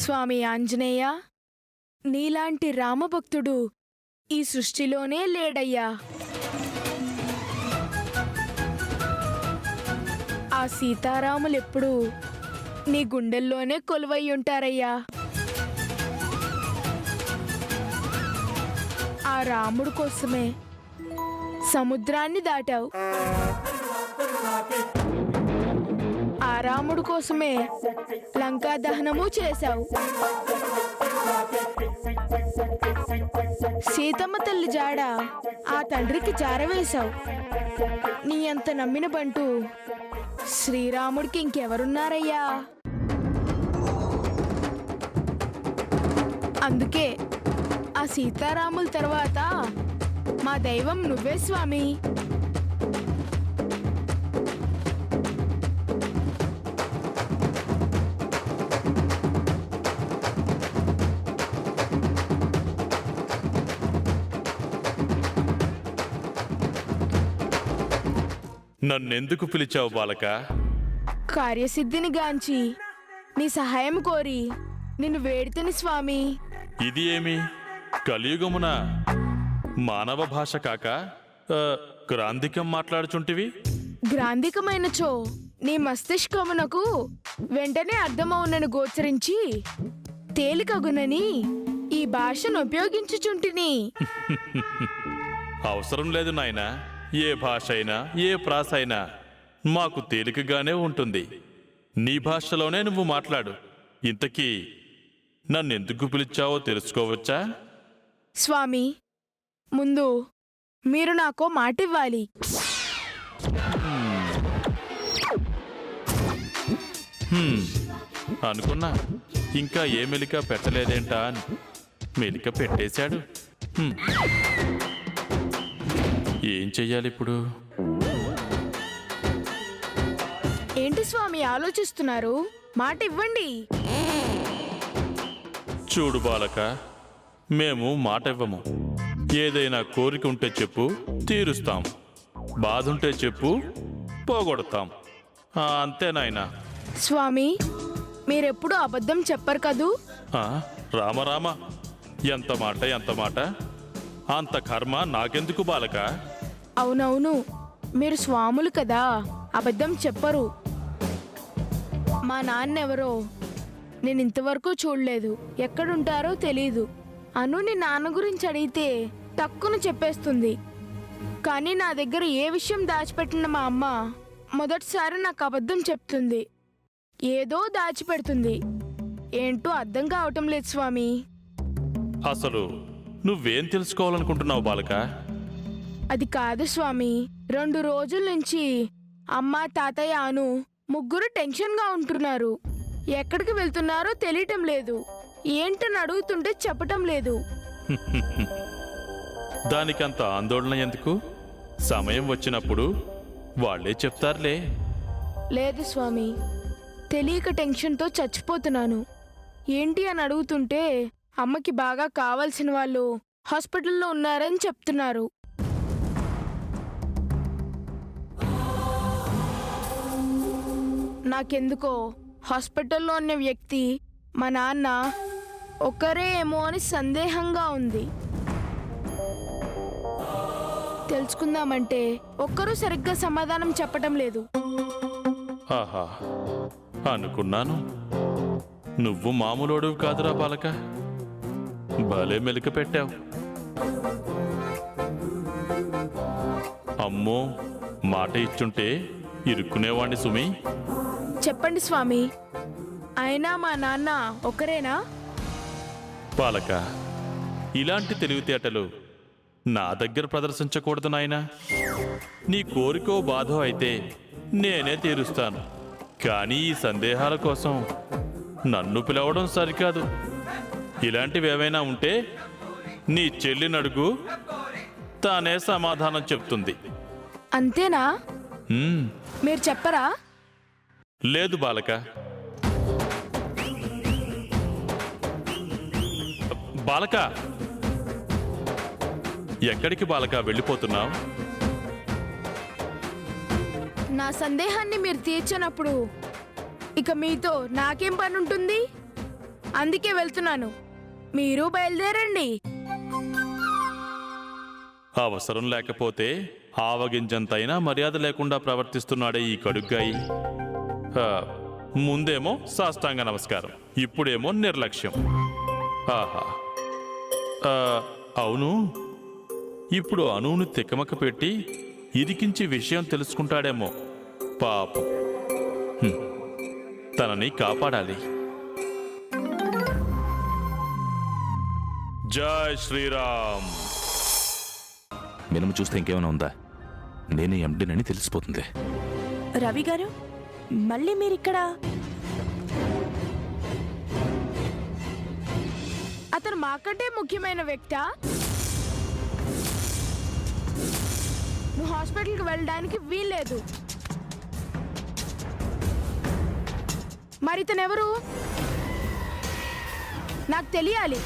స్వామి ఆంజనేయ, నీలాంటి రామభక్తుడు ఈ సృష్టిలోనే లేడయ్యా. ఆ సీతారాములెప్పుడూ నీ గుండెల్లోనే కొలువై ఉంటారయ్యా. ఆ రాముడు కోసమే సముద్రాన్ని దాటావు. ఆ రాముడు కోసమే లంకా దహనము చేశావు. సీతమ్మ తల్లి జాడ ఆ తండ్రికి జారవేశావు. నీ అంత నమ్మిన బంటూ శ్రీరాముడికి ఇంకెవరున్నారయ్యా? అందుకే ఆ సీతారాముల తర్వాత మా దైవం నువ్వే స్వామి. నన్నెందుకు పిలిచావు బాలక? కార్యసిద్ధిని గాంచి నీ సహాయం కోరి నిన్ను వేడితేని స్వామి. ఇది ఏమి కలియుగమున మానవ భాష కాక గ్రాంధికం మాట్లాడుచుంటివి? గ్రాంధికమైనచో నీ మస్తిష్కమునకు వెంటనే అర్థమవునని గోచరించి తేలికగునని ఈ భాషను ఉపయోగించుచుంటిని. అవసరం లేదు నాయనా. ఏ భాష అయినా ఏ ప్రాస అయినా మాకు తేలికగానే ఉంటుంది. నీ భాషలోనే నువ్వు మాట్లాడు. ఇంతకీ నన్నెందుకు పిలిచావో తెలుసుకోవచ్చా? స్వామి, ముందు మీరు నాకో మాటివ్వాలి. అనుకున్నా ఇంకా ఏ మెలిక పెట్టలేదేంటా అని. మెలిక పెట్టేశాడు. ఏం చెయ్యాలి ఇప్పుడు? ఏంటి స్వామి ఆలోచిస్తున్నారు? మాట ఇవ్వండి. చూడు బాలక, మేము మాట ఇవ్వము. ఏదైనా కోరిక ఉంటే చెప్పు, తీరుస్తాం. బాధుంటే చెప్పు, పోగొడతాం. అంతే నాయనా. స్వామి, మీరెప్పుడు అబద్ధం చెప్పరు కదూ? రామ రామ, ఎంత మాట ఎంత మాట. అంత కర్మ నాకెందుకు బాలక? అవునవును, మీరు స్వాములు కదా, అబద్ధం చెప్పరు. మా నాన్నెవరో నేను ఇంతవరకు చూడలేదు, ఎక్కడుంటారో తెలీదు. అను నీ నాన్న గురించి అడిగితే తక్కువ చెప్పేస్తుంది. కానీ నా దగ్గర ఏ విషయం దాచిపెట్టిన మా అమ్మ మొదటిసారి నాకు అబద్ధం చెప్తుంది. ఏదో దాచిపెడుతుంది. ఏంటో అర్థం కావటం లేదు స్వామి. అసలు నువ్వేం తెలుసుకోవాలనుకుంటున్నావు బాలక? అది కాదు స్వామి, 2 రోజుల నుంచి అమ్మ తాతయ్య అను ముగ్గురు టెన్షన్గా ఉంటున్నారు. ఎక్కడికి వెళ్తున్నారో తెలియటం లేదు. ఏంటని అడుగుతుంటే చెప్పటం లేదు. దానికంత ఆందోళన ఎందుకు? సమయం వచ్చినప్పుడు వాళ్లే చెప్తారులే. లేదు స్వామి, తెలియక టెన్షన్తో చచ్చిపోతున్నాను. ఏంటి అని అడుగుతుంటే అమ్మకి బాగా కావాల్సిన వాళ్ళు హాస్పిటల్లో ఉన్నారని చెప్తున్నారు. నాకెందుకో హాస్పిటల్లో ఉన్న వ్యక్తి మా నాన్న ఒక్కరే ఏమో అని సందేహంగా ఉంది. తెలుసుకుందామంటే ఒక్కరూ సరిగ్గా సమాధానం చెప్పటం లేదు. ఆహా, అనుకున్నాను నువ్వు మామూలోడు కాదురా బాలక. భలే మెలిక పెట్టావు. అమ్మో, మాట ఇచ్చుంటే ఇరుక్కునేవాణ్ణి సుమి. చెప్పండి స్వామి, అయినా మా నాన్న ఒకరేనా? బాలక, ఇలాంటి తెలివితేటలు నా దగ్గర ప్రదర్శించకూడదు నాయనా. నీ కోరికో బాధో అయితే నేనే తీరుస్తాను. కానీ ఈ సందేహాల కోసం నన్ను పిలవడం సరికాదు. ఇలాంటివేవైనా ఉంటే నీ చెల్లినడుగు, తానే సమాధానం చెప్తుంది. అంతేనా? మీరు చెప్పరా? లేదు బాలక. బాలక, ఎక్కడికి బాలక వెళ్ళిపోతున్నావు? నా సందేహాన్ని మీరు తీర్చనప్పుడు ఇక మీతో నాకేం పని ఉంటుంది? అందుకే వెళ్తున్నాను. మీరు బయలుదేరండి. అవసరం లేకపోతే ఆవగింజంతైనా మర్యాద లేకుండా ప్రవర్తిస్తున్నాడే ఈ కడుగ్గాయి. ముందేమో సాష్టాంగ నమస్కారం, ఇప్పుడేమో నిర్లక్ష్యం. ఆహా. అవును, ఇప్పుడు అనువును తికమక పెట్టి ఇరికించి విషయం తెలుసుకుంటాడేమో. పాపం. తనని కాపాడాలి. జై శ్రీరామ్. మినిమం చూస్తే ఇంకేమైనా ఉందా? నేనే ఎండినని తెలిసిపోతుంది. రవి గారు, మళ్ళీ మీరిక్కడ? అతను మాకంటే ముఖ్యమైన వ్యక్తా? నువ్వు హాస్పిటల్కి వెళ్ళడానికి వీల్లేదు. మరి ఇతనెవరు? నాకు తెలియాలి.